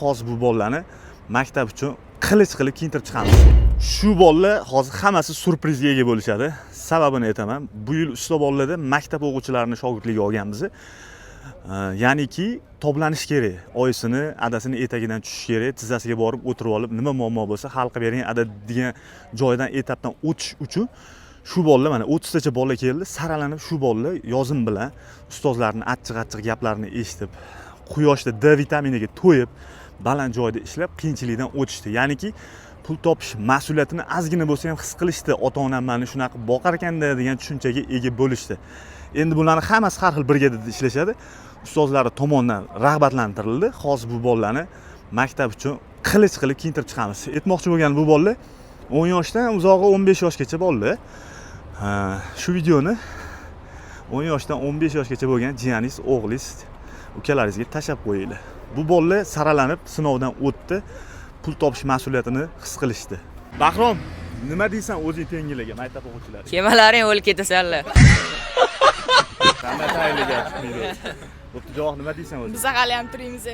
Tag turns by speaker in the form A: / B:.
A: Hozir bu bolalarni maktab uchun qilich qilib kiyintirib chiqamiz. Shu bolalar hozir hammasi surprizga ega bo'lishadi. Sababini aytaman. Bu yil usta bolalarda maktab o'quvchilarini shogirdligiga olganmiz. Ya'niki toblanish kerak. Oyisini, adasini etagidan tushish kerak, tizzasiga borib o'tirib olib, nima muammo bo'lsa hal qilib bering ada degan joydan etapdan o'tish uchun shu bolalar mana 30 tacha bola keldi, saralanib shu bolalar yozim bilan ustozlarning achchiq-achchiq gaplarini eshitib, quyoshda D vitaminiga to'yib, baland joyda ishlab qiyinchilikdan o'tishdi. Ya'niki pul topish mas'uliyatini ozgina bo'lsa ham his qilishdi. Ota-onam meni shunaqa boqar ekanda degan tushunchaga ega bo'lishdi. Endi bularni hammasi har xil brigadada ishlashadi. Ustozlari tomonidan rag'batlantirildi. Hozir bu bolalarni maktab uchun qilich qilib kiyintirib chiqamiz. Aytmoqchi bo'lgan bu bolalar 10 yoshdan uzog'i 15 yoshgacha bolalar. Shu videoni 10 yoshdan 15 yoshgacha bo'lgan jiyaningiz, o'g'lingiz, ukalaringizga tashlab qo'yinglar. Bu bolalar saralanib sinovdan o'tdi. Pul topish mas'uliyatini his qilishdi. Bahrom, nima deysan o'zing tengilarga, maktab o'quvchilariga?
B: Kemalaring o'lib ketasanlar.
A: Qanday tayinlagan chiqmaydi? Bo'pti, javob nima deysan o'zing?
C: Biz hali ham turimiz.